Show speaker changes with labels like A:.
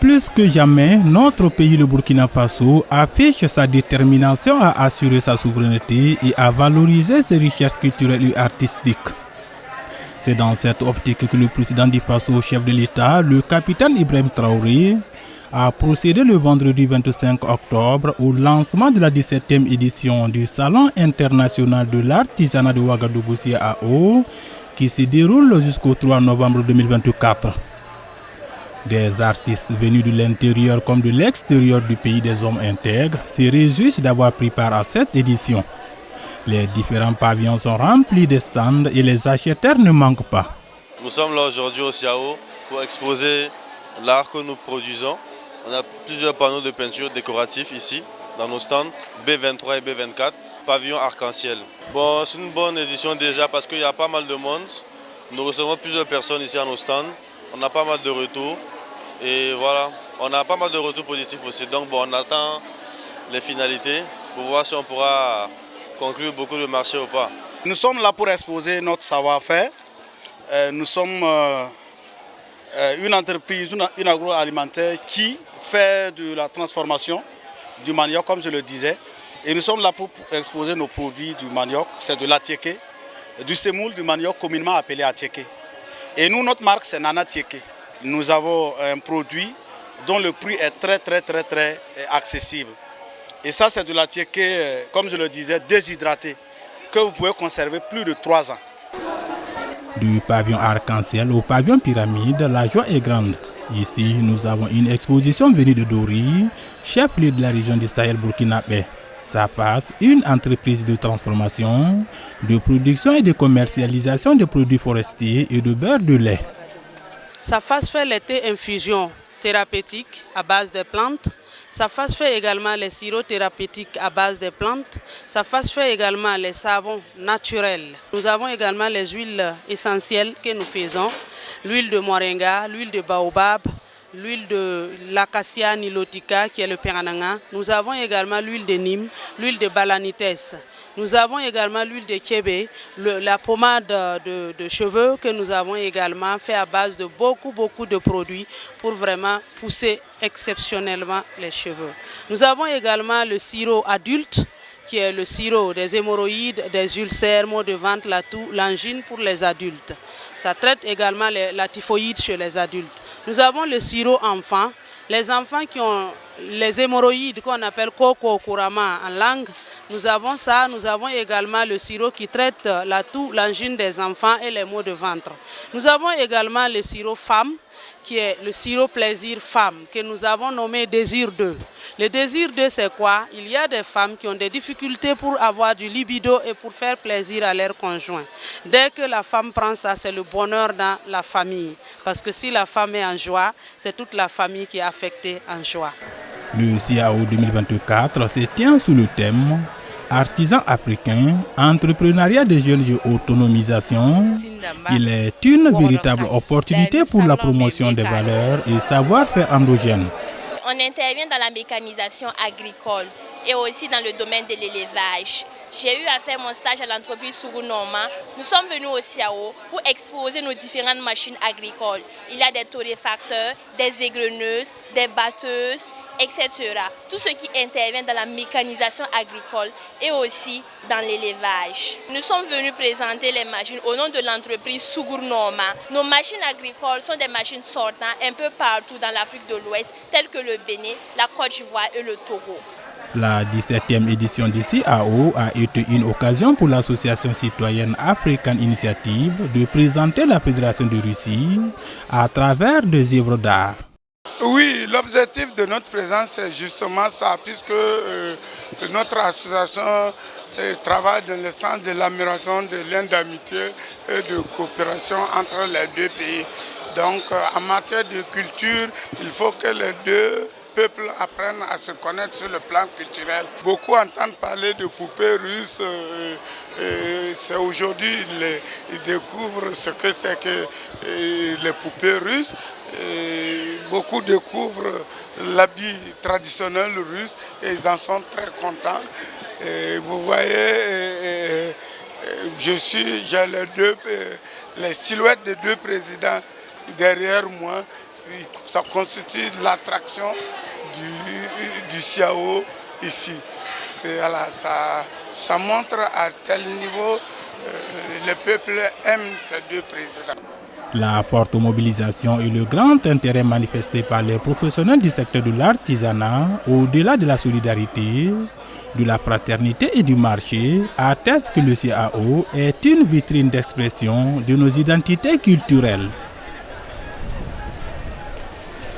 A: Plus que jamais, notre pays, le Burkina Faso, affiche sa détermination à assurer sa souveraineté et à valoriser ses richesses culturelles et artistiques. C'est dans cette optique que le président du Faso, chef de l'État, le capitaine Ibrahim Traoré, a procédé le vendredi 25 octobre au lancement de la 17e édition du Salon international de l'artisanat de Ouagadougou-CAO qui se déroule jusqu'au 3 novembre 2024. Des artistes venus de l'intérieur comme de l'extérieur du pays des hommes intègres se réjouissent d'avoir pris part à cette édition. Les différents pavillons sont remplis de stands et les acheteurs ne manquent pas.
B: Nous sommes là aujourd'hui au CAO pour exposer l'art que nous produisons. On a plusieurs panneaux de peinture décoratifs ici, dans nos stands, B23 et B24, pavillon arc-en-ciel. Bon, c'est une bonne édition déjà parce qu'il y a pas mal de monde. Nous recevons plusieurs personnes ici à nos stands. On a pas mal de retours. Et voilà, on a pas mal de retours positifs aussi. Donc bon, on attend les finalités pour voir si on pourra conclure beaucoup de marchés ou pas.
C: Nous sommes là pour exposer notre savoir-faire. Nous sommes une entreprise, une agroalimentaire qui fait de la transformation du manioc, comme je le disais. Et nous sommes là pour exposer nos produits du manioc. C'est de l'atiéké, du semoule du manioc communément appelé atiéké. Et nous, notre marque, c'est Nana Tiéké. Nous avons un produit dont le prix est très accessible. Et ça, c'est de la tiéké, comme je le disais, déshydraté, que vous pouvez conserver plus de 3 ans.
A: Du pavillon arc-en-ciel au pavillon pyramide, la joie est grande. Ici, nous avons une exposition venue de Dori, chef-lieu de la région du Sahel burkinabé. Ça passe une entreprise de transformation, de production et de commercialisation de produits forestiers et de beurre de lait.
D: Safas fait les thés infusion thérapeutique à base de plantes. Safas fait également les sirops thérapeutiques à base de plantes. Safas fait également les savons naturels. Nous avons également les huiles essentielles que nous faisons. L'huile de moringa, l'huile de baobab, l'huile de l'acacia nilotica qui est le pirananga. Nous avons également l'huile de Nîmes, l'huile de balanites. Nous avons également l'huile de Kébé, la pommade de cheveux que nous avons également fait à base de beaucoup de produits pour vraiment pousser exceptionnellement les cheveux. Nous avons également le sirop adulte qui est le sirop des hémorroïdes, des ulcères, maux de ventre, la toux, l'angine pour les adultes. Ça traite également la typhoïde chez les adultes. Nous avons le sirop enfant. Les enfants qui ont les hémorroïdes qu'on appelle coco kurama en langue, nous avons ça. Nous avons également le sirop qui traite la toux, l'angine des enfants et les maux de ventre. Nous avons également le sirop femme qui est le sirop plaisir femme que nous avons nommé Désir 2. Le Désir 2 c'est quoi? Il y a des femmes qui ont des difficultés pour avoir du libido et pour faire plaisir à leur conjoint. Dès que la femme prend ça, c'est le bonheur dans la famille. Parce que si la femme est en joie, c'est toute la famille qui est affectée en joie.
A: Le CAO 2024 se tient sous le thème Artisans africains, entrepreneuriat des jeunes et autonomisation. Il est une véritable opportunité pour la promotion des valeurs et savoir-faire endogènes.
E: On intervient dans la mécanisation agricole et aussi dans le domaine de l'élevage. J'ai eu à faire mon stage à l'entreprise Sougou Norma. Nous sommes venus au CAO pour exposer nos différentes machines agricoles. Il y a des torréfacteurs, des égreneuses, des batteuses, etc. Tout ce qui intervient dans la mécanisation agricole et aussi dans l'élevage. Nous sommes venus présenter les machines au nom de l'entreprise Sougour Norma. Nos machines agricoles sont des machines sortant un peu partout dans l'Afrique de l'Ouest, telles que le Bénin, la Côte d'Ivoire et le Togo.
A: La 17e édition du CAO a été une occasion pour l'association citoyenne African Initiative de présenter la Fédération de Russie à travers des œuvres d'art.
F: Oui, l'objectif de notre présence c'est justement ça, puisque notre association travaille dans le sens de l'amélioration de liens d'amitié et de coopération entre les deux pays. Donc en matière de culture, il faut que les deux peuples apprennent à se connaître sur le plan culturel. Beaucoup entendent parler de poupées russes. C'est aujourd'hui ils découvrent ce que c'est que les poupées russes. Beaucoup découvrent l'habit traditionnel russe et ils en sont très contents. Vous voyez, j'ai les silhouettes des deux présidents derrière moi, ça constitue l'attraction du Siao ici. Voilà, ça montre à tel niveau le peuple aime ces deux présidents.
A: La forte mobilisation et le grand intérêt manifesté par les professionnels du secteur de l'artisanat, au-delà de la solidarité, de la fraternité et du marché, attestent que le CAO est une vitrine d'expression de nos identités culturelles.